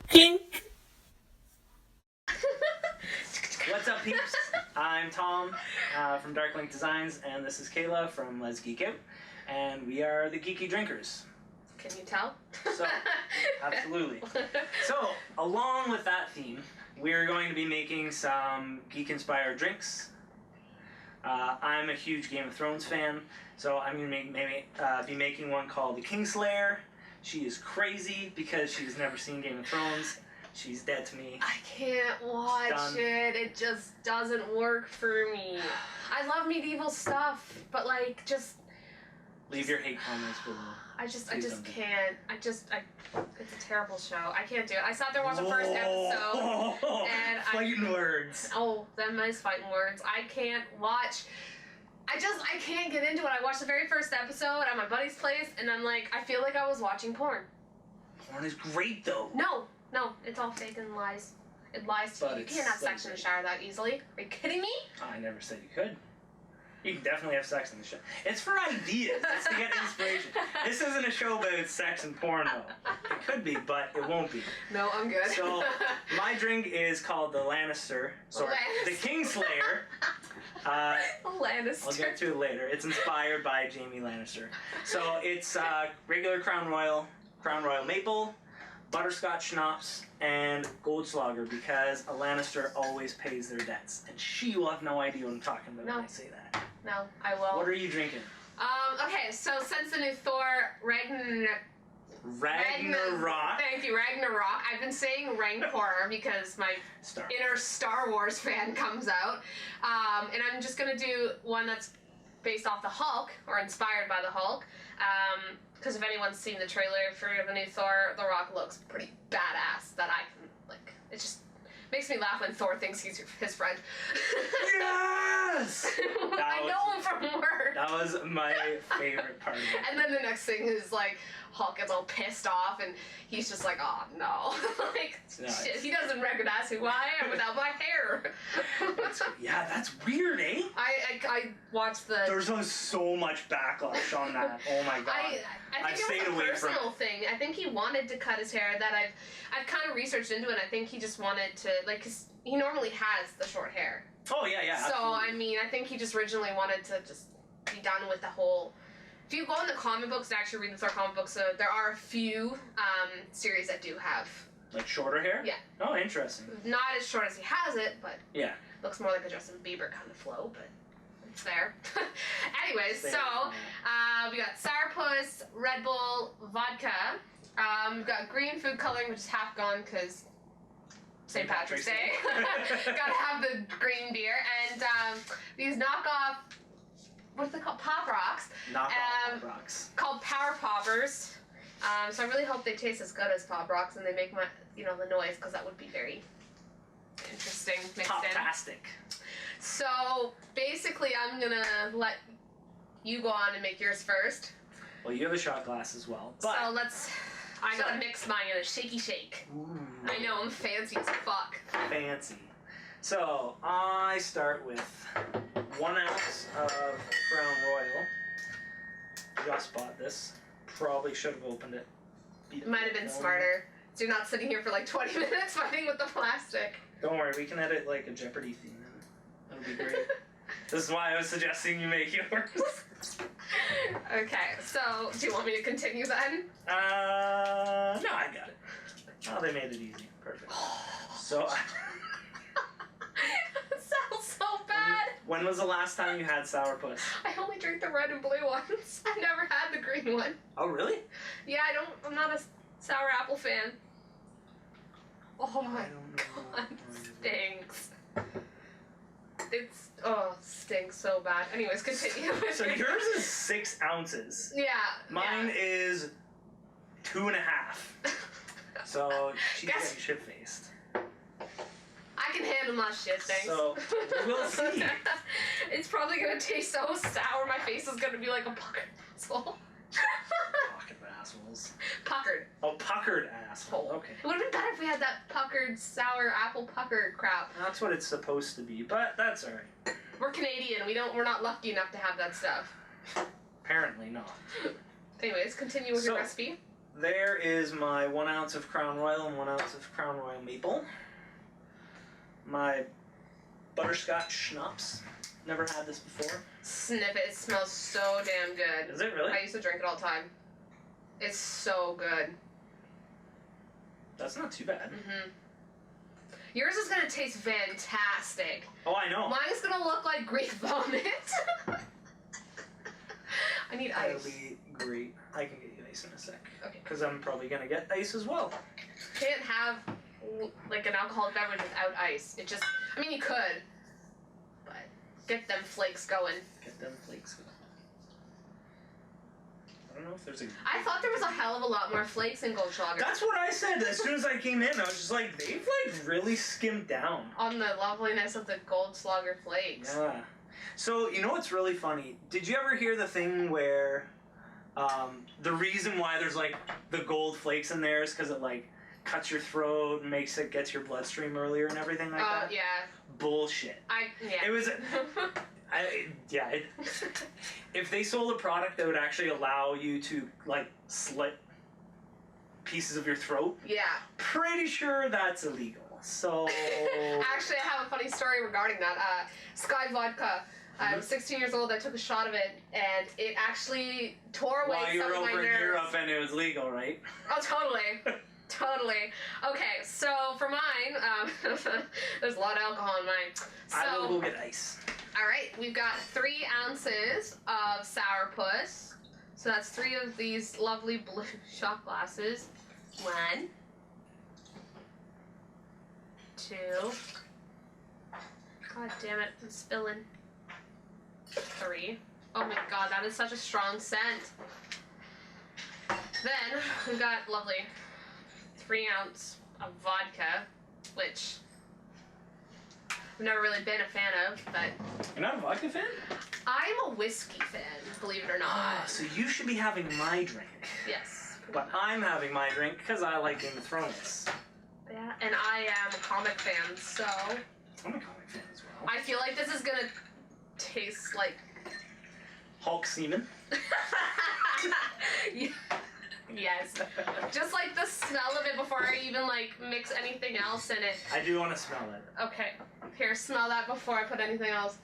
Kink. What's up, peeps? I'm Tom from Darklink Designs, and this is Kayla from Lez Geek Out, and we are the Geeky Drinkers. Can you tell? So, absolutely. So, along with that theme, we're going to be making some geek-inspired drinks. I'm a huge Game of Thrones fan, so I'm going to be making one called the Kingslayer. She is crazy because she's never seen Game of Thrones. She's dead to me. I can't watch it. It just doesn't work for me. I love medieval stuff, but like, just... Leave your hate comments below. I just can't. It's a terrible show. I can't do it. I sat there watching the first episode, and fighting words. Oh, them nice fighting words. I can't watch. I can't get into it. I watched the very first episode at my buddy's place, and I'm like, I feel like I was watching porn. Porn is great, though. No, it's all fake and lies. It lies to you. You can't have sex in the shower that easily. Are you kidding me? I never said you could. You can definitely have sex in the show. It's for ideas. It's to get inspiration. This isn't a show about sex and porn, though. It could be, but it won't be. No, I'm good. So, my drink is called the Lannister. Sorry, the Kingslayer. Lannister. I'll get to it later. It's inspired by Jaime Lannister. So, it's regular Crown Royal Maple, Butterscotch Schnapps, and Goldschlager, because a Lannister always pays their debts. And she will have no idea what I'm talking about when I say that. No, I will. What are you drinking? Okay, so since the new Thor Ragnarok. Thank you, Ragnarok. I've been saying Rancor because my inner Star Wars fan comes out. And I'm just going to do one that's based off the Hulk, or inspired by the Hulk. Because if anyone's seen the trailer for the new Thor, The Rock looks pretty badass. That I can, like, it just makes me laugh when Thor thinks he's his friend. Yes! I know him from work. That was my favorite part of it. And then the next thing is, like, Hulk gets all pissed off, and he's just like, oh, no. Like, shit, he doesn't recognize who I am without my hair. That's weird, eh? I watched the... There's so much backlash on that. Oh, my God. I think it was a personal thing. I think he wanted to cut his hair. That I've kind of researched into it. I think he just wanted to, like, 'cause he normally has the short hair. Oh, yeah. So, absolutely. I mean, I think he just originally wanted to just be done with the whole... If you go in the comic books and actually read the Thor comic books, there are a few series that do have... Like shorter hair? Yeah. Oh, interesting. Not as short as he has it, but... Yeah. Looks more like a Justin Bieber kind of flow, but it's there. Anyways, so we got Sourpuss, Red Bull, vodka. We've got green food coloring, which is half gone because St. Patrick's Day. Gotta have the green beer. And these knockoff... What's it called? Pop Rocks. Pop Rocks. Called Power Poppers. So I really hope they taste as good as Pop Rocks and they make the noise, because that would be very interesting mixed Pop-tastic. So basically, I'm gonna let you go on and make yours first. Well, you have a shot glass as well. But I gotta mix mine in a shaky shake. Ooh. I know, I'm fancy as fuck. Fancy. So, I start with 1 ounce of Crown Royal. Just bought this. Probably should have opened it. It might have been smarter. So you're not sitting here for like 20 minutes fighting with the plastic. Don't worry, we can edit like a Jeopardy theme in. That'll be great. This is why I was suggesting you make yours. Okay, so do you want me to continue then? No, I got it. Oh, they made it easy. Perfect. So... That sounds so bad. When was the last time you had Sourpuss? I only drink the red and blue ones. I never had the green one. Oh, really? Yeah, I'm not a sour apple fan. Oh my God, stinks. Stinks so bad. Anyways, continue. So yours is 6 ounces. Yeah. Mine is 2.5. So she's getting shit-faced. I can handle my shit, thanks. So, we'll see. It's probably gonna taste so sour, my face is gonna be like a puckered asshole. Pocket assholes. Puckered. Oh, puckered asshole. Okay. It would've been better if we had that puckered, sour apple puckered crap. That's what it's supposed to be, but that's alright. We're Canadian, we're not lucky enough to have that stuff. Apparently not. Anyways, continue with your recipe. there is my 1 ounce of Crown Royal and 1 ounce of Crown Royal Maple. My Butterscotch Schnapps. Never had this before. Sniff it. It smells so damn good. Is it really? I used to drink it all the time. It's so good. That's not too bad. Mm-hmm. Yours is gonna taste fantastic. Oh, I know. Mine's gonna look like Greek vomit. I need ice. That'll be great. I can get you ice in a sec. Okay. Because I'm probably gonna get ice as well. Can't have like an alcoholic beverage without ice. It just, I mean, you could, but get them flakes going. Get them flakes going. I don't know if there's a... I thought there was a hell of a lot more flakes in Goldschlager. That's what I said as soon as I came in. I was just like, they've like really skimmed down on the loveliness of the Goldschlager flakes. Yeah. So, you know what's really funny? Did you ever hear the thing where the reason why there's like the gold flakes in there is because it like cuts your throat and makes it gets your bloodstream earlier and everything like that? Yeah. Bullshit. Yeah. It was... if they sold a product that would actually allow you to like slit pieces of your throat, yeah, pretty sure that's illegal. So actually, I have a funny story regarding that. Sky Vodka. I was 16 years old. I took a shot of it, and it actually tore away some of my nerves. While you were over in Europe, and it was legal, right? Oh, totally. Totally. Okay, so for mine, there's a lot of alcohol in mine. So, I will go get ice. Alright, we've got 3 ounces of sourpuss. So that's 3 of these lovely blue shot glasses. 1, 2. God damn it, I'm spilling. 3. Oh my god, that is such a strong scent. Then, we've got lovely 3 ounce of vodka, which I've never really been a fan of, but... You're not a vodka fan? I'm a whiskey fan, believe it or not. So you should be having my drink. Yes. But I'm having my drink because I like Game of Thrones. Yeah, and I am a comic fan, so... I'm a comic fan as well. I feel like this is gonna taste like... Hulk semen? Yes. Just like the smell of it before I even like mix anything else in it. I do want to smell it. Okay. Here, smell that before I put anything else.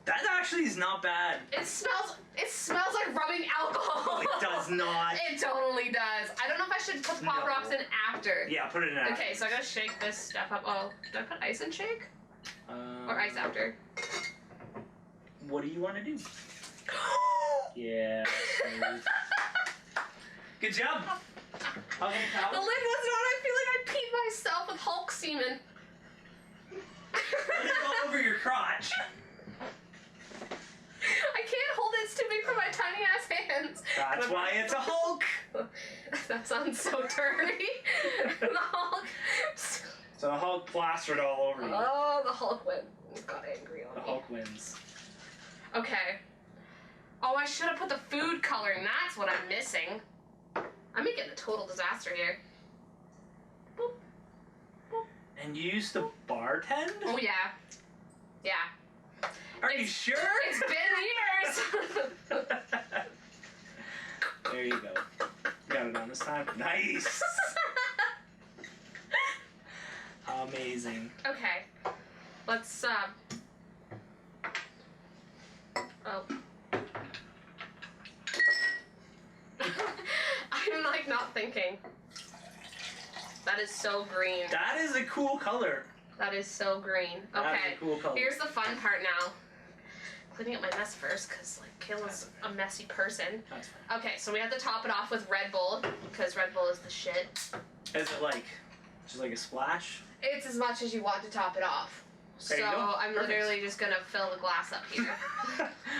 That actually is not bad. It smells like rubbing alcohol. No, it does not. It totally does. I don't know if I should put Pop Rocks in after. Yeah, put it in after. Okay, so I gotta shake this stuff up. Oh, do I put ice in shake? Or ice after? What do you want to do? Yeah. Good job. The lid wasn't on. I feel like I peed myself with Hulk semen. Let it go over your crotch. I can't hold it. It's too big for my tiny ass hands. That's why it's a Hulk. That sounds so dirty. The Hulk. So the Hulk plastered all over you. Oh, the Hulk got angry on me. The Hulk wins. Okay. Oh, I should have put the food coloring. That's what I'm missing. I'm making a total disaster here. Boop. Boop. And you used to bartend? Oh, yeah. Yeah. Are you sure? It's been years! There you go. Got it on this time. Nice! Amazing. Okay. Let's, Oh. I'm, like, not thinking. That is so green. That is a cool color. That is so green. Okay. That is a cool color. Here's the fun part now. Cleaning up my mess first, because, like, Kayla's a messy person. That's fine. Okay, so we have to top it off with Red Bull, because Red Bull is the shit. Is it like, just like a splash? It's as much as you want to top it off. There So you go. I'm Perfect. literally just going to fill the glass up here.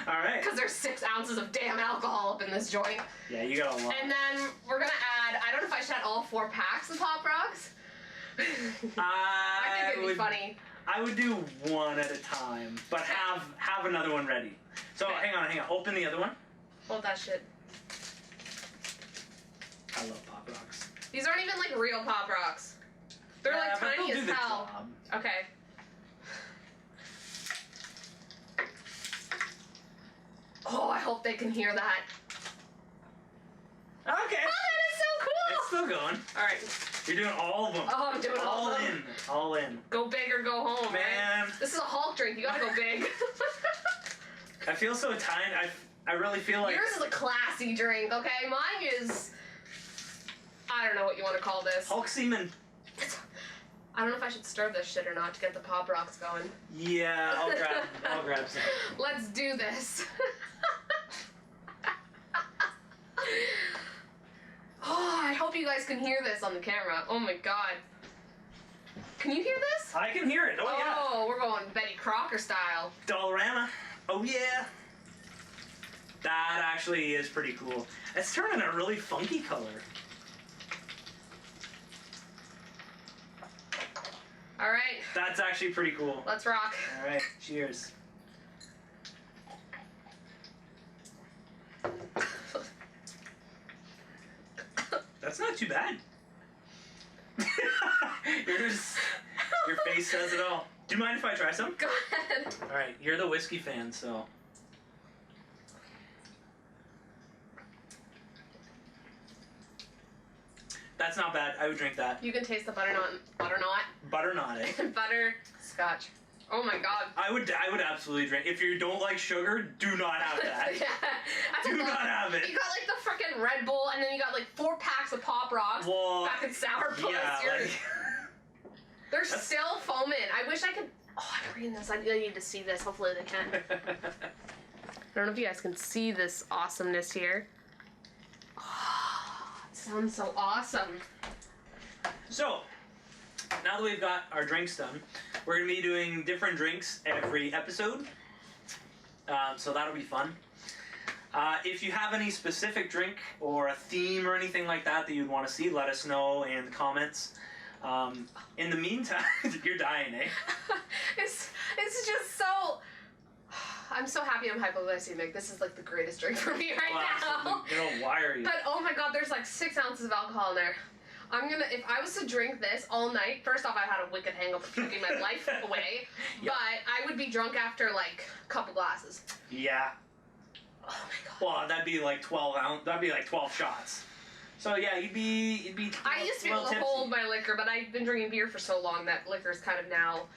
Alright. Because there's 6 ounces of damn alcohol up in this joint. Yeah, you got a lot. And then we're going to add, I don't know if I should add all 4 packs of Pop Rocks. I think it'd be funny. I would do one at a time, but have another one ready. So Okay. hang on. Open the other one. Hold that shit. I love Pop Rocks. These aren't even like real Pop Rocks. They're like but tiny they'll as do the hell. job. Okay. Oh, I hope they can hear that. Okay. we're going. All right. You're doing all of them. Oh, I'm doing all of them. All in. Go big or go home, man. Right? This is a Hulk drink. You gotta go big. I feel so tiny. I really feel like... Yours is a classy drink, okay? Mine is... I don't know what you want to call this. Hulk semen. I don't know if I should stir this shit or not to get the pop rocks going. Yeah, I'll grab some. Let's do this. Oh, I hope you guys can hear this on the camera. Oh my god. Can you hear this? I can hear it. Oh, yeah. Oh, we're going Betty Crocker style. Dollarama. Oh, yeah. That actually is pretty cool. It's turning a really funky color. All right. That's actually pretty cool. Let's rock. All right. Cheers. That's not too bad. Your face says it all. Do you mind if I try some? Go ahead. All right. You're the whiskey fan, so... That's not bad. I would drink that. You can taste the butternut. Butternut, eh? Butterscotch. Oh my god. I would absolutely drink. If you don't like sugar, do not have that. Yeah. Do not have it. You got like the freaking Red Bull, and then you got like 4 packs of Pop Rocks. Well, fucking sourpuss. Yeah, They're still foaming. I wish I could. Oh, I'm reading this. I need to see this. Hopefully they can. I don't know if you guys can see this awesomeness here. Oh, it sounds so awesome. So, now that we've got our drinks done, we're going to be doing different drinks every episode. So that'll be fun. If you have any specific drink or a theme or anything like that you'd want to see, let us know in the comments. In the meantime, you're dying, eh? It's just so... I'm so happy I'm hypoglycemic. This is like the greatest drink for me right now. You know, why are you? But oh my god, there's like 6 ounces of alcohol in there. If I was to drink this all night, first off, I had a wicked hangover drinking my life away. Yep. But I would be drunk after like a couple glasses. Yeah. Oh my god. Well, that'd be like 12 shots. So yeah, you'd be. I used to be able to hold my liquor, but I've been drinking beer for so long that liquor's kind of now.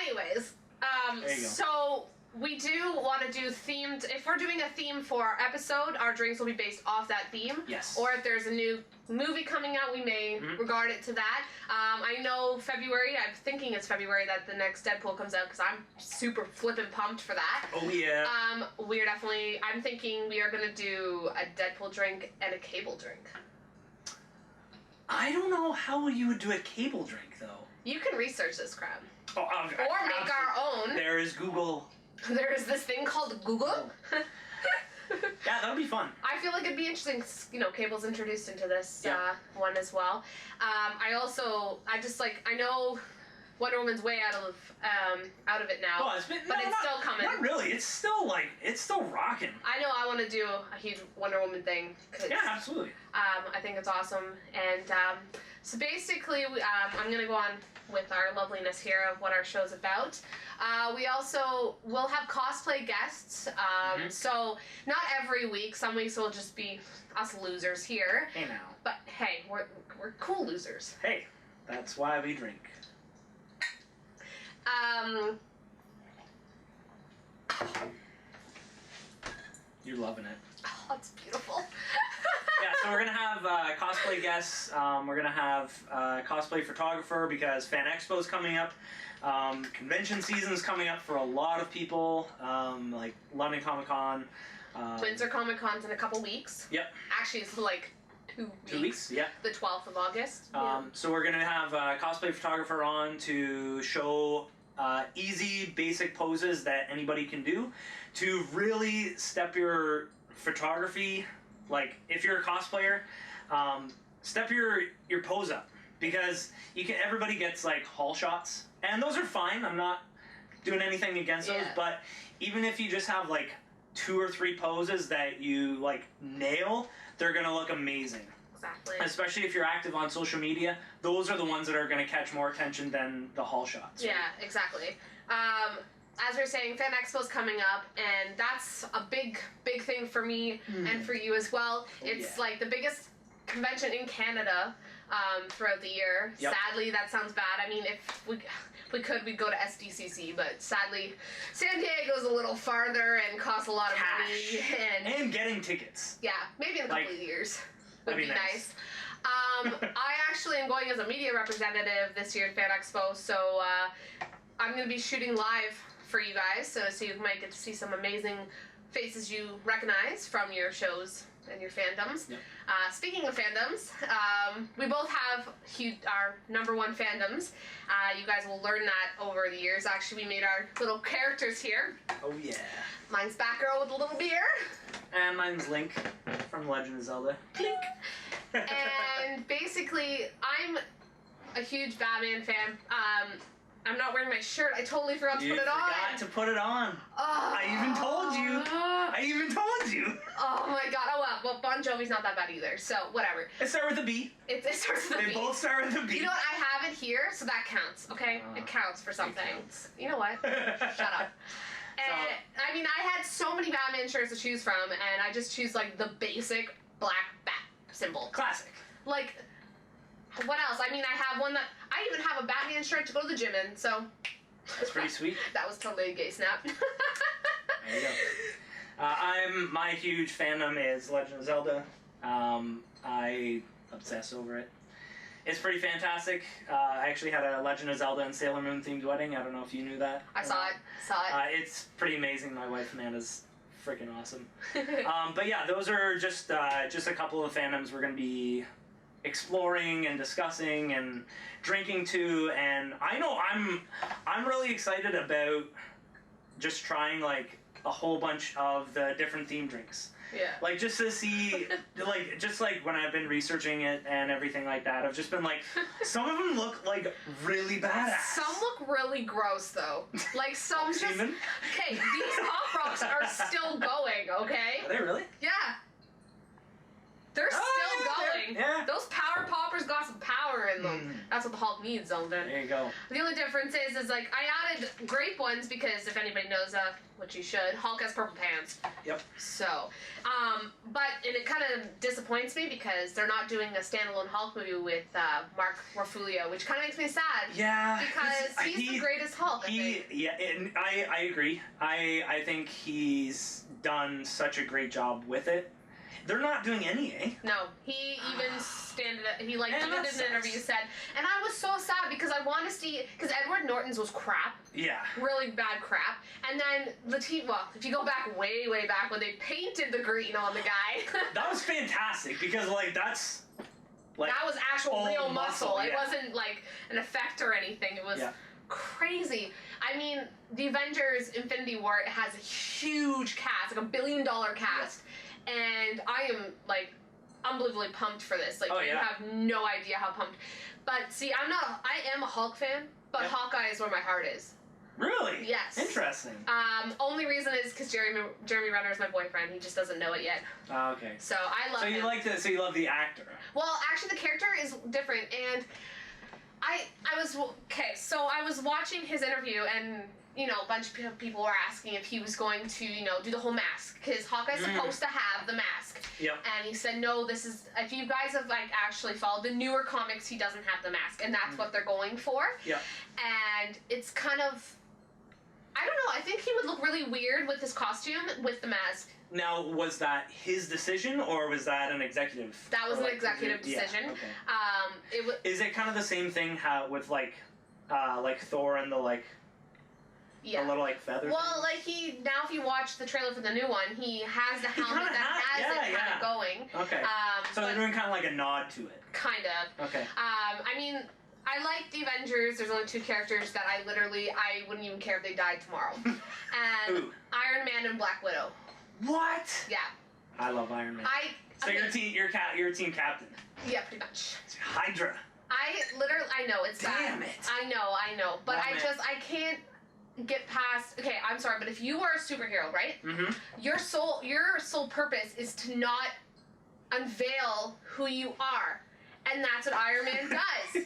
Anyways, there you go. So we do want to do themed. If we're doing a theme for our episode, our drinks will be based off that theme. Yes. Or if there's a new movie coming out, we may regard it to that. I know February. I'm thinking it's February that the next Deadpool comes out because I'm super flippin' pumped for that. Oh yeah. We're definitely. I'm thinking we are gonna do a Deadpool drink and a Cable drink. I don't know how you would do a Cable drink though. You can research this crap. Oh, or make our own. There is Google. There is this thing called Google. Oh. Yeah, that would be fun. I feel like it'd be interesting. You know, Cable's introduced into this one as well. I know Wonder Woman's way out of it now. Oh, it's still coming. Not really. It's still rocking. I know. I want to do a huge Wonder Woman thing. Yeah, absolutely. I think it's awesome, and so basically, I'm gonna go on with our loveliness here of what our show's about. We also will have cosplay guests. So not every week. Some weeks will just be us losers here. Hey now. But hey, we're cool losers. Hey, that's why we drink. You're loving it. Oh, that's beautiful. Yeah, so we're gonna have cosplay guests. We're gonna have cosplay photographer because Fan Expo's coming up. Convention season's coming up for a lot of people, like London Comic Con. Windsor Comic Con's in a couple weeks. Yep. Actually, it's like 2 weeks. 2 weeks, yeah. The 12th of August. So we're gonna have a cosplay photographer on to show easy, basic poses that anybody can do to really step your photography. Like, if you're a cosplayer, step your pose up because everybody gets like haul shots, and those are fine. I'm not doing anything against those, but even if you just have like 2 or 3 poses that you like nail, they're gonna look amazing. Exactly. Especially if you're active on social media, those are the ones that are gonna catch more attention than the haul shots. Right? Yeah, exactly. As we were saying, Fan Expo's coming up, and that's a big thing for me and for you as well. It's like the biggest convention in Canada throughout the year. Yep. Sadly, that sounds bad. I mean, if we could, we'd go to SDCC, but sadly, San Diego's a little farther and costs a lot of money. And getting tickets. Yeah, maybe in a couple of years would that'd be nice. I actually am going as a media representative this year at Fan Expo, so I'm going to be shooting live for you guys, so you might get to see some amazing faces you recognize from your shows and your fandoms. Yep. Speaking of fandoms, we both have our #1 fandoms. You guys will learn that over the years. Actually, we made our little characters here. Oh yeah. Mine's Batgirl with a little beer. And mine's Link from Legend of Zelda. Link. And basically, I'm a huge Batman fan. I'm not wearing my shirt. I totally forgot to put it on. You forgot to put it on. I even told you. Oh my god. Oh well, Bon Jovi's not that bad either, so whatever. It starts with a B. It starts with a B. They both start with a B. You know what? I have it here, so that counts, okay? It counts for something. Counts. You know what? Shut up. And, I mean, I had so many Batman shirts to choose from, and I just choose, like, the basic black bat symbol. Classic. Like, what else? I mean, I have one that... I even have a Batman shirt to go to the gym in, so... That's pretty sweet. That was totally a gay snap. There you go. My huge fandom is Legend of Zelda. I obsess over it. It's pretty fantastic. I actually had a Legend of Zelda and Sailor Moon themed wedding. I don't know if you knew that. I saw it. It's pretty amazing. My wife Amanda's freaking awesome. But yeah, those are just a couple of fandoms we're going to be exploring and discussing and drinking to. And I know I'm really excited about just trying like a whole bunch of the different themed drinks. Yeah. Like, just to see, like, just, like, when I've been researching it and everything like that, I've just been, like, some of them look, like, really badass. Some look really gross, though. Like, some just... Semen? Okay, these Pop Rocks are still going, okay? Are they really? Yeah. They're still going. Yeah. Those power poppers got some power in them. That's what the Hulk needs, Zelda. There you go. The only difference is like, I added grape ones because if anybody knows which you should, Hulk has purple pants. Yep. So, and it kind of disappoints me because they're not doing a standalone Hulk movie with Mark Ruffalo, which kind of makes me sad. Yeah. Because he's the greatest Hulk, I think. Yeah, and I agree. I think he's done such a great job with it. They're not doing any, eh? No, he even in an interview said, and I was so sad because I want to see, because Edward Norton's was crap. Yeah. Really bad crap. And then if you go back way back when they painted the green on the guy. That was fantastic because, like, that's... Like, that was actual real muscle. Yeah. It wasn't, like, an effect or anything. It was crazy. I mean, the Avengers Infinity War has a huge cast, like $1 billion cast. And I am, like, unbelievably pumped for this. Like, you have no idea how pumped. But, see, I am a Hulk fan, but Hawkeye is where my heart is. Really? Yes. Interesting. Only reason is because Jeremy Renner is my boyfriend. He just doesn't know it yet. Oh, okay. So, I love him. So you love the actor? Well, actually, the character is different, and I was watching his interview, and... You know, a bunch of people were asking if he was going to, do the whole mask. Because Hawkeye's supposed to have the mask. Yep. And he said, no, if you guys have, like, actually followed the newer comics, he doesn't have the mask. And that's what they're going for. Yep. And it's kind of, I don't know, I think he would look really weird with his costume, with the mask. Now, was that his decision, or was that an executive? That was an executive decision. Yeah, okay. Is it kind of the same thing with, like Thor and the, like... Yeah. A little, like, feather Well, thing? like, now if you watch the trailer for the new one, he has the helmet that has it kind of going. Okay. So they're doing kind of like a nod to it. Kind of. Okay. I mean, I like the Avengers. There's only 2 characters that I wouldn't even care if they died tomorrow. And Ooh. Iron Man and Black Widow. What? Yeah. I love Iron Man. So you're a team captain. Yeah, pretty much. Hydra. I know, it's bad. Damn it. I know. But I can't get past. Okay, I'm sorry, but if you are a superhero, right? Mm-hmm. Your sole purpose is to not unveil who you are, and that's what Iron Man does.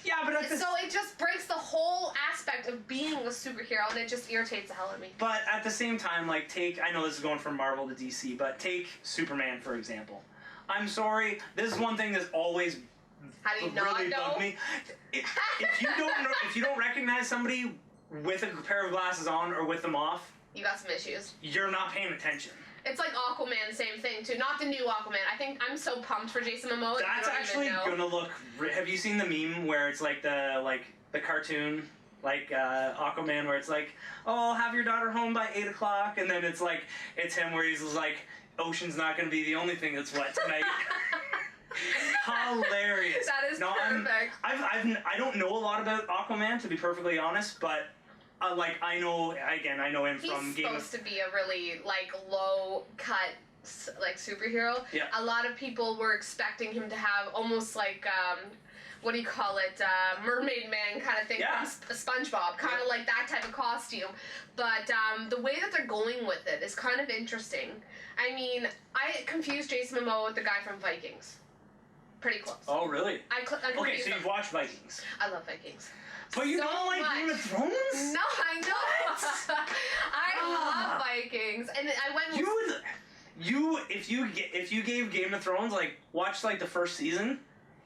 Yeah, but so it just breaks the whole aspect of being a superhero, and it just irritates the hell out of me. But at the same time, like, I know this is going from Marvel to DC, but take Superman for example. I'm sorry. This is one thing that's always How do you not really know? bugged me. If you don't recognize somebody with a pair of glasses on or with them off, You got some issues. you're not paying attention. It's like Aquaman, same thing too. Not the new Aquaman. I think I'm so pumped for Jason Momoa. That's actually gonna look. Have you seen the meme where it's like the cartoon like Aquaman where it's like, oh, I'll have your daughter home by 8 o'clock, and then it's him where he's like, ocean's not gonna be the only thing that's wet tonight. Hilarious. That is perfect. I don't know a lot about Aquaman, to be perfectly honest, but I know him from He's Game of... supposed to be a really low cut superhero. Yeah. A lot of people were expecting him to have almost what do you call it, Mermaid Man kind of thing Yeah. from SpongeBob, kind of like that type of costume. But the way that they're going with it is kind of interesting. I mean, I confused Jason Momoa with the guy from Vikings. Pretty close. Oh, really? I Okay, so you've watched Vikings. I love Vikings. But you So don't like much. Game of Thrones? No, I know. I love Vikings, and I went. If you gave Game of Thrones watch the first season,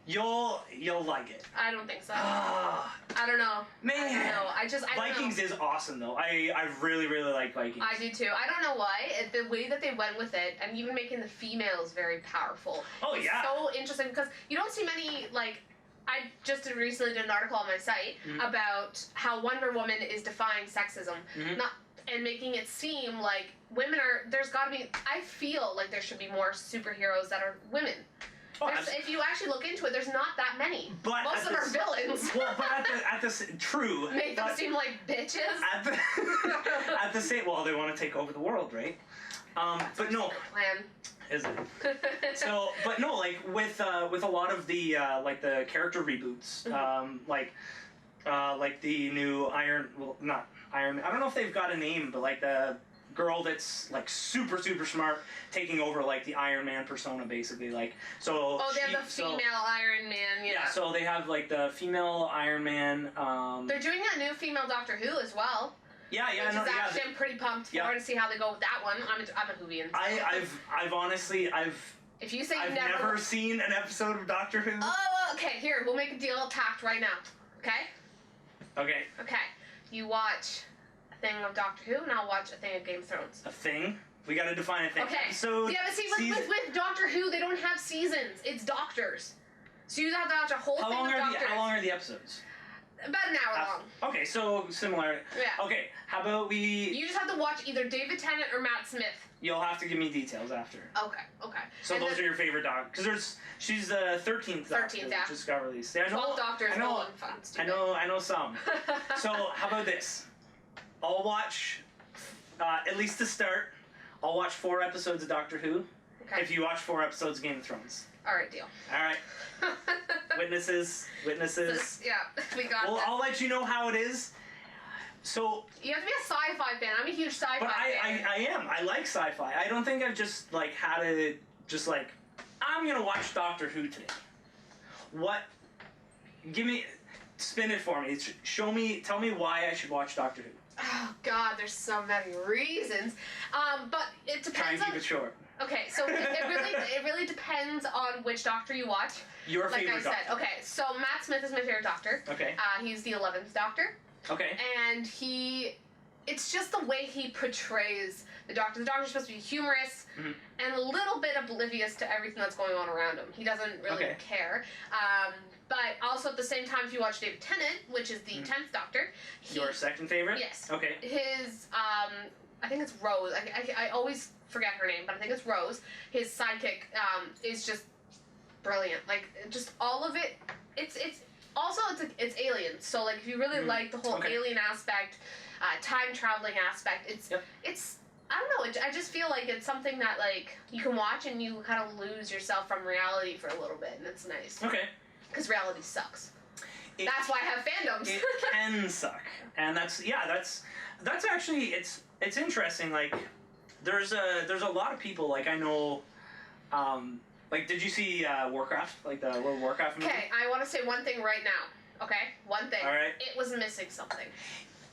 you'll like it. I don't think so. I don't know. Man, I don't know. I don't Vikings know. is awesome though. I really like Vikings. I do too. I don't know why. The way that they went with it, and even making the females very powerful. Oh, it's yeah. so interesting because you don't see many I just recently did an article on my site about how Wonder Woman is defying sexism, and making it seem like women are. There's got to be. I feel like there should be more superheroes that are women. Oh, If you actually look into it, there's not that many. But most of them are villains. Well, but at the true. Make them seem like bitches. At the same, well, they want to take over the world, right? But no. Plan. Is it? So, but no, with a lot of the the character reboots, like the new not Iron Man. I don't know if they've got a name, but the girl that's super smart taking over the Iron Man persona, basically. So. Oh, they have the female Iron Man. Yeah. Yeah. So they have the female Iron Man. They're doing a new female Doctor Who as well. Yeah, which is actually I'm pretty pumped for to see how they go with that one. I'm a Whovian. I've honestly If you say I've never seen an episode of Doctor Who. Oh, okay. Here, we'll make a deal pact right now. Okay. Okay. Okay. You watch a thing of Doctor Who, and I'll watch a thing of Game of Thrones. A thing? We gotta define a thing. Okay. So yeah, but see, with Doctor Who, they don't have seasons. It's doctors. So you have to watch a whole thing of doctors. How long are the episodes? About an hour long. Okay, so similar. Yeah. Okay, how about we... You just have to watch either David Tennant or Matt Smith. You'll have to give me details after. Okay. So and those are your favorite dogs? Because she's the 13th Doctor, yeah. which just got released. Yeah, 12 Doctors. I know some. So how about this? I'll watch, at least to start, I'll watch 4 episodes of Doctor Who. Okay. If you watch 4 episodes of Game of Thrones. Alright, deal. Alright. Witnesses. Yeah, we got Well, that. I'll let you know how it is. So... You have to be a sci-fi fan. I'm a huge sci-fi fan. But I am. I like sci-fi. I don't think I've just, had a... Just, I'm gonna watch Doctor Who today. What... Give me... Spin it for me. Tell me why I should watch Doctor Who. Oh, God, there's so many reasons. But it depends Try and keep it short. Okay, so it really depends on which Doctor you watch. Your favorite Doctor. Like I said, okay, so Matt Smith is my favorite Doctor. Okay. He's the 11th Doctor. Okay. And it's just the way he portrays the Doctor. The Doctor's supposed to be humorous and a little bit oblivious to everything that's going on around him. He doesn't really care. But also at the same time, if you watch David Tennant, which is the 10th Doctor. Your second favorite? Yes. Okay. His, I think it's Rose. I always forget her name, but I think it's Rose. His sidekick is just brilliant. Just all of it. It's aliens. So if you really like the whole alien aspect, time traveling aspect, it's I don't know. I just feel like it's something that you can watch and you kind of lose yourself from reality for a little bit, and it's nice. Okay. Because reality sucks. That's why I have fandoms. It can suck, and that's actually it's interesting. There's a lot of people I know. Did you see Warcraft? The World of Warcraft movie? Okay, I want to say one thing right now. Okay, one thing. All right. It was missing something.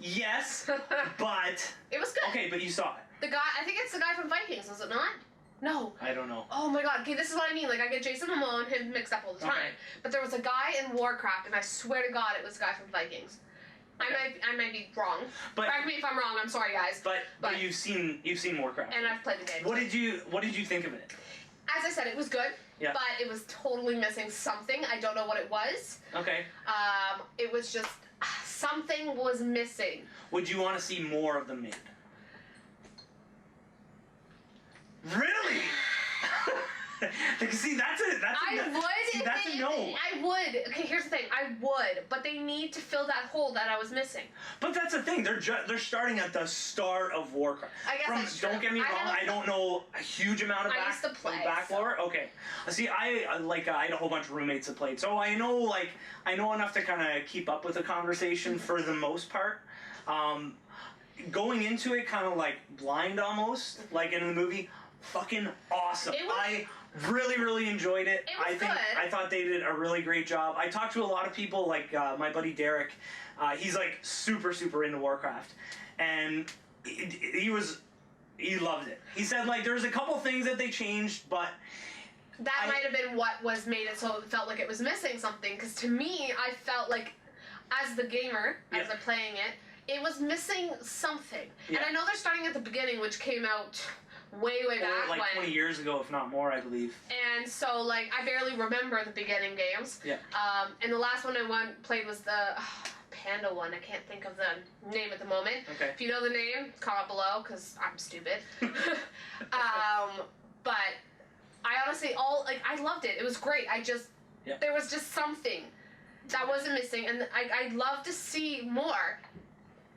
Yes, but it was good. Okay, but you saw it. The guy, I think it's the guy from Vikings, was it not? No. I don't know. Oh my god. Okay, this is what I mean. Like, I get Jason Momoa and him mixed up all the time. Okay. But there was a guy in Warcraft, and I swear to God, it was a guy from Vikings. Okay. I might be wrong. But correct me if I'm wrong. I'm sorry, guys. But you've seen Warcraft. And I've played the game. What did you think of it? As I said, it was good. Yeah. But it was totally missing something. I don't know what it was. Okay. It was just something was missing. Would you want to see more of the mid? Really? See, that's a no. I would. Okay, here's the thing. I would, but they need to fill that hole that I was missing. But that's the thing. They're starting at the start of Warcraft. I guess that's true. Don't get me wrong. I don't know a huge amount of back lore. Okay. See, I had a whole bunch of roommates that played, so I know enough to kind of keep up with the conversation for the most part. Going into it kind of like blind almost, like in the movie. Fucking awesome. I really, really enjoyed it. I thought they did a really great job. I talked to a lot of people, like my buddy Derek. He's like super, super into Warcraft. And he loved it. He said like there's a couple things that they changed, but that might have been what was made it so it felt like it was missing something. Because to me, I felt like as the gamer, as I'm playing it was missing something. Yeah. And I know they're starting at the beginning, which came out way back like 20 years ago, if not more, I believe. And so like I barely remember the beginning games. Yeah. And the last one I played was the Panda one. I can't think of the name at the moment. Okay. If you know the name, comment below because I'm stupid. But I honestly I loved it. It was great. There was just something that wasn't missing, and I'd love to see more.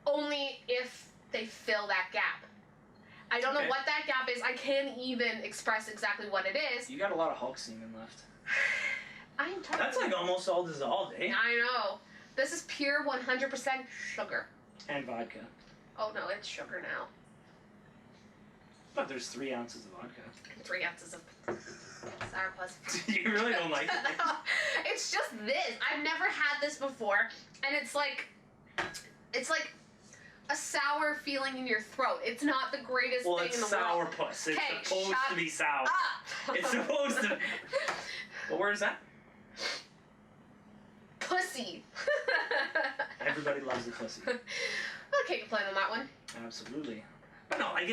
Only if they fill that gap. I don't know what that gap is. I can't even express exactly what it is. You got a lot of Hulk semen left. I'm tired. That's like almost all dissolved, eh? I know. This is pure 100% sugar. And vodka. Oh no, it's sugar now. But there's 3 ounces of vodka. 3 ounces of sourpuss. You really don't like it? It's just this. I've never had this before, and it's like a sour feeling in your throat. It's not the greatest thing in the world. Well, it's sourpuss. It's supposed to be sour. It's supposed to be. What word is that? Pussy. Everybody loves the pussy. I can't complain on that one. Absolutely. But no, I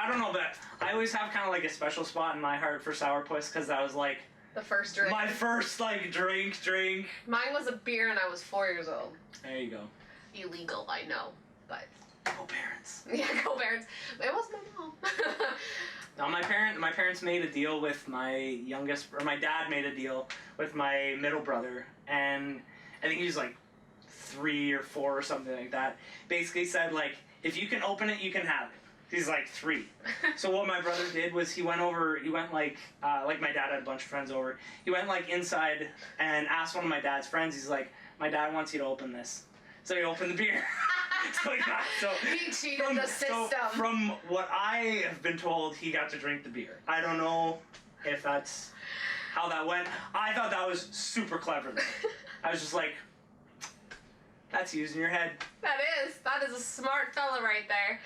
don't know, but I always have kind of like a special spot in my heart for sourpuss because that was like the first drink. My first like drink. Mine was a beer and I was 4 years old. There you go. Illegal, I know, but go parents. Yeah, go parents. It was my mom. No, my parents made a deal with my dad made a deal with my middle brother, and I think he was like 3 or 4 or something like that. Basically said like, if you can open it, you can have it. He's like 3. So what my brother did was he went like my dad had a bunch of friends over. He went like inside and asked one of my dad's friends. He's like, my dad wants you to open this. So he opened the beer. He cheated the system. So from what I have been told, he got to drink the beer. I don't know if that's how that went. I thought that was super clever. I was just like, that's using your head. That is a smart fella right there.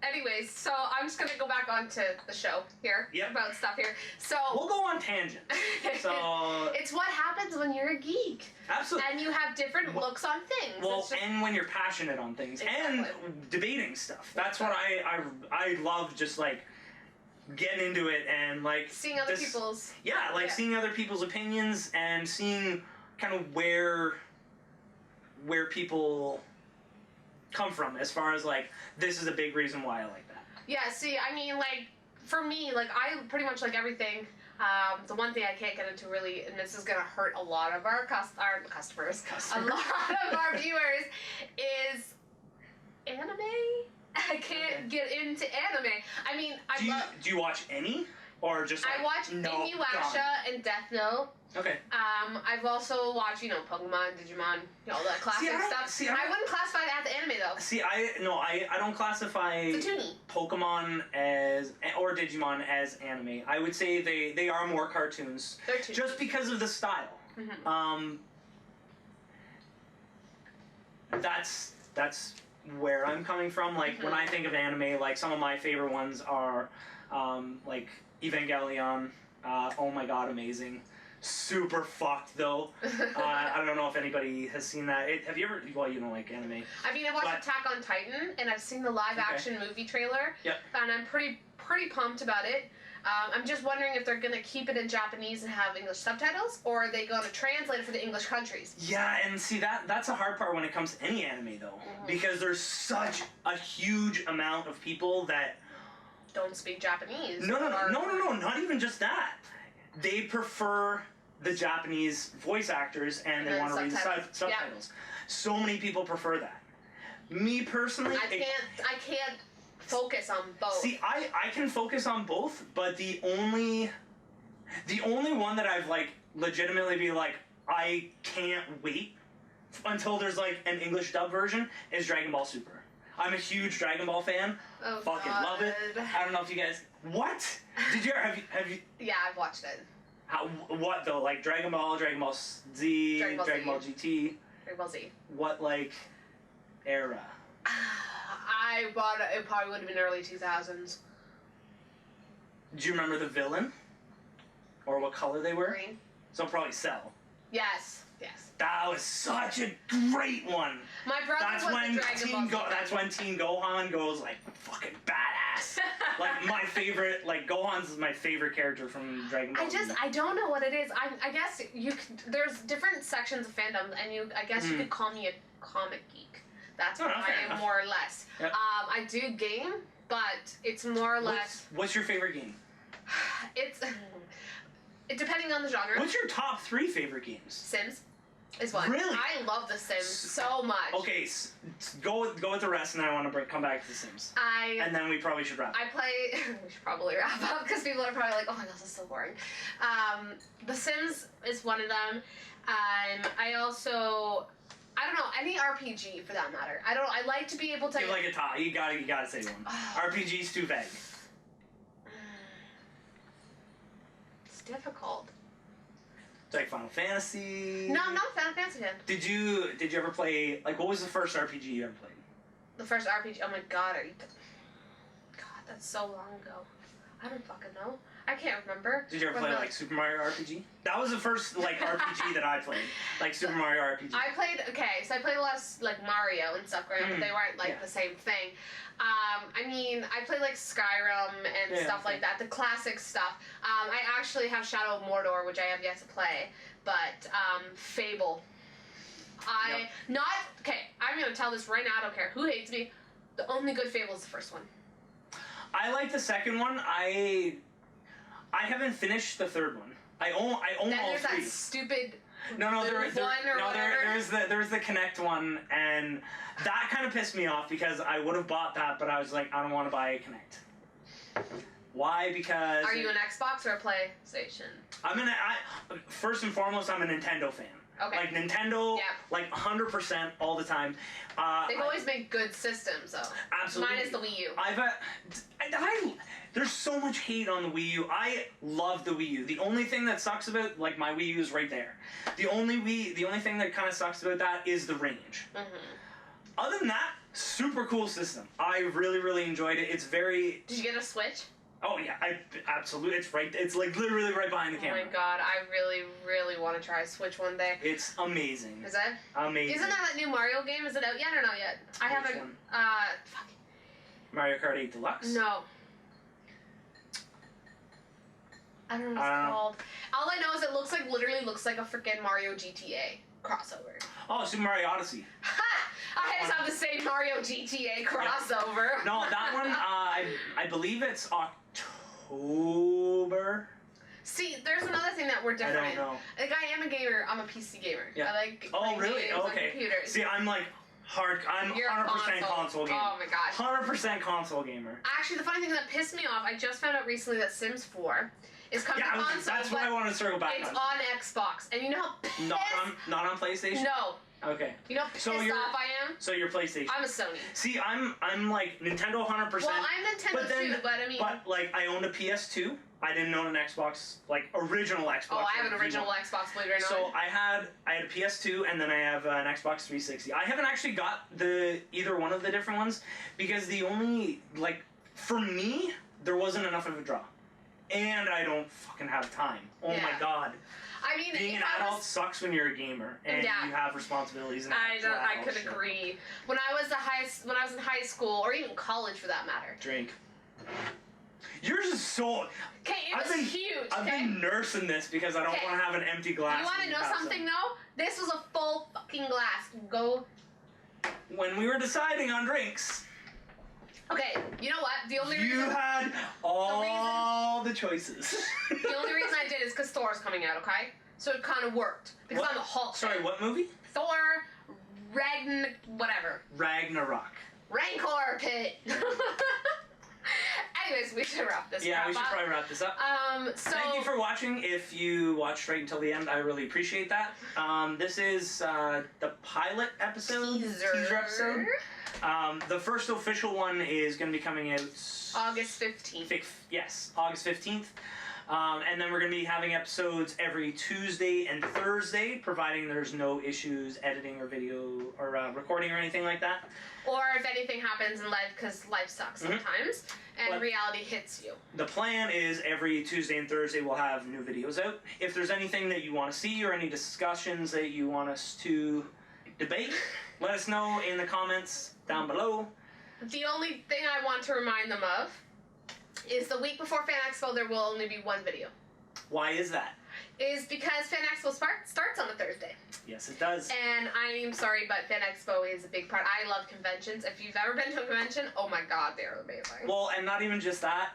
Anyways, so I'm just gonna go back onto the show here about stuff here. So we'll go on tangents. So it's what happens when you're a geek. Absolutely. And you have different looks on things. Well, and when you're passionate on things and debating stuff. That's what I love. Just like getting into it and like seeing other people's. Yeah, like seeing other people's opinions and seeing kind of where people come from as far as like this is a big reason why I like that. Yeah, see, I mean, like for me, like I pretty much like everything. The one thing I can't get into really, and this is gonna hurt a lot of our customers, a lot of our viewers, is anime. I can't get into anime. I mean, do you watch any or just? Like, I watch Inuyasha and Death Note. Okay. I've also watched, Pokemon, Digimon, all that classic stuff. I wouldn't classify that as anime though. See, I don't classify Pokemon or Digimon as anime. I would say they are more cartoons. They're toony. Just because of the style. Mm-hmm. That's where I'm coming from. Like when I think of anime, like some of my favorite ones are like Evangelion. Oh my god, amazing. Super fucked though. I don't know if anybody has seen that. Have you ever? Well, you don't like anime. I mean, I watched Attack on Titan, and I've seen the live-action movie trailer. Yep. And I'm pretty pumped about it. I'm just wondering if they're gonna keep it in Japanese and have English subtitles, or are they gonna translate it for the English countries? Yeah, and see that's a hard part when it comes to any anime though, because there's such a huge amount of people that don't speak Japanese. No, not even just that. They prefer the Japanese voice actors and they want to read the subtitles. Yep. So many people prefer that. Me personally, I can't focus on both. See, I can focus on both, but the only one that I've like legitimately be like, I can't wait until there's like an English dub version is Dragon Ball Super. I'm a huge Dragon Ball fan. Oh, fucking God. love it. I don't know if you guys. What? Did you have you? Yeah, I've watched it. What though? Like Dragon Ball Z, Dragon Ball GT. Dragon Ball Z. What like era? It probably would have been early 2000s. Do you remember the villain? Or what color they were? Green. So probably Cell. Yes. That was such a great one. My brother was the Dragon Ball Z. That's when Teen Gohan goes like fucking badass. Like my favorite, like Gohan's my favorite character from Dragon Ball Z. I don't know what it is. I guess there's different sections of fandom, and I guess you could call me a comic geek. That's what I am, more or less. Yep. I do game, but it's more or less. What's your favorite game? It's depending on the genre. What's your top 3 favorite games? Sims is one. Really? I love The Sims so much. Okay, go with the rest, and then I want to come back to The Sims. And then we probably should wrap up. We should probably wrap up because people are probably like, oh my gosh, this is so boring. The Sims is one of them. I also. I don't know, any RPG for that matter. I like to be able to. You like a top. You gotta say one. RPG's too vague. It's difficult. It's like Final Fantasy. No, I'm not a Final Fantasy fan. Did you ever play, like, what was the first RPG you ever played? The first RPG, oh my god, God, that's so long ago. I don't fucking know. I can't remember. Did you ever play like Super Mario RPG? That was the first like RPG that I played, like Super Mario RPG. I played a lot of like Mario and stuff growing up, but they weren't like the same thing. I mean, I played like Skyrim and stuff like that, the classic stuff. I actually have Shadow of Mordor, which I have yet to play, but Fable. I'm gonna tell this right now. I don't care who hates me. The only good Fable is the first one. I like the second one. I haven't finished the third one. I own all 3. That stupid. There's the Kinect one, and that kind of pissed me off because I would have bought that, but I was like, I don't want to buy a Kinect. Why? Because. Are you an Xbox or a PlayStation? First and foremost, I'm a Nintendo fan. Okay. Like Nintendo, like 100% all the time. They've always made good systems, though. Absolutely. Minus the Wii U. There's so much hate on the Wii U. I love the Wii U. The only thing that sucks about, like, my Wii U is right there. The only thing that kind of sucks about that is the range. Other than that, super cool system. I really, really enjoyed it. It's very. Did you get a Switch? Oh yeah, absolutely. It's like literally right behind the camera. Oh my god, I really, really want to try a Switch one day. It's amazing. Is it? Amazing. Isn't that new Mario game? Is it out yet or not yet? I haven't. Fuck. Mario Kart 8 Deluxe? No. I don't know what it's called. All I know is it literally looks like a freaking Mario GTA crossover. Oh, Super Mario Odyssey. Ha! I just have the same Mario GTA crossover. Yeah. No, that one, I believe it's October. See, there's another thing that we're different. I don't know. Like, I am a gamer. I'm a PC gamer. Yeah. I like playing games on computers. See, I'm like I'm 100% console gamer. Oh my gosh. 100% console gamer. Actually, the funny thing that pissed me off, I just found out recently that Sims 4 is coming to console. That's what I want to circle back it's on. on Xbox. And you know how pissed... Not on PlayStation? No. Okay. You know how pissed off I am? So you're PlayStation. I'm a Sony. See, I'm like Nintendo 100%. Well, I'm Nintendo too, but I mean... But, like, I owned a PS2. I didn't own an Xbox, like, original Xbox. Oh, I have an original Xbox, believe it or not. So I had a PS2, and then I have an Xbox 360. I haven't actually got either one of the different ones, because the only, like, for me, there wasn't enough of a draw. And I don't fucking have time. Oh my god. I mean, being an adult sucks when you're a gamer and you have responsibilities. And I could agree. When I was in high school or even college for that matter. Drink. Yours is so. Okay, it was huge. I've been nursing this because I don't want to have an empty glass. You want to know something though? This was a full fucking glass. Go. When we were deciding on drinks. Okay, you know what? The only reason you had all the choices. The only reason I did is because Thor's coming out. Okay, so it kind of worked because I'm a Hulk. Sorry, what movie? Thor, whatever. Ragnarok. Rancor Pit. Anyways, we should wrap this. Yeah, we should probably wrap this up. So thank you for watching. If you watched right until the end, I really appreciate that. This is the pilot episode, teaser episode. The first official one is going to be coming out August 15th. Yes, August 15th. And then we're going to be having episodes every Tuesday and Thursday, providing there's no issues editing or video or recording or anything like that. Or if anything happens in life, because life sucks sometimes, and reality hits you. The plan is every Tuesday and Thursday we'll have new videos out. If there's anything that you want to see or any discussions that you want us to debate, let us know in the comments down below. The only thing I want to remind them of is the week before Fan Expo there will only be one video. Why is that? Is because Fan Expo starts on a Thursday. Yes, it does. And I'm sorry, but Fan Expo is a big part. I love conventions. If you've ever been to a convention, oh my god, they are amazing. Well, and not even just that.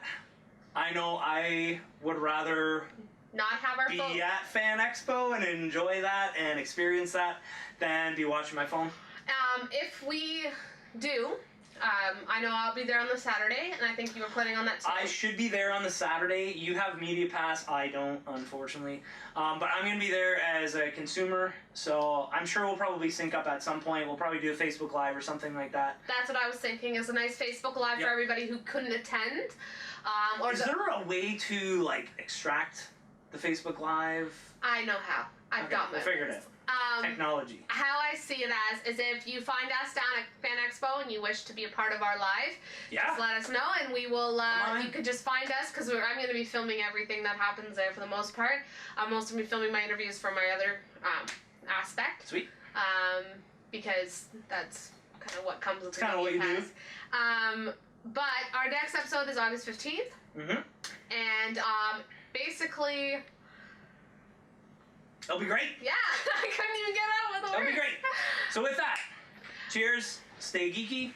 I know I would rather not have our phone. Be at Fan Expo and enjoy that and experience that than be watching my phone. If we do, I know I'll be there on the Saturday, and I think you were planning on that too. I should be there on the Saturday. You have Media Pass. I don't, unfortunately. But I'm going to be there as a consumer, so I'm sure we'll probably sync up at some point. We'll probably do a Facebook Live or something like that. That's what I was thinking, is a nice Facebook Live for everybody who couldn't attend. Is there a way to, like, extract the Facebook Live? I know how. I've got my figured it. Technology. How I see it as is if you find us down at Fan Expo and you wish to be a part of our live, just let us know and we will, you could just find us because I'm going to be filming everything that happens there for the most part. I'm also going to be filming my interviews for my other aspect. Sweet. Because that's kind of what comes with the kind of what you do. But our next episode is August 15th. Mm-hmm. And basically... It'll be great. Yeah, I couldn't even get out with the It'll be great. So with that, cheers, stay geeky,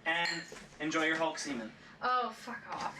and enjoy your Hulk semen. Oh, fuck off.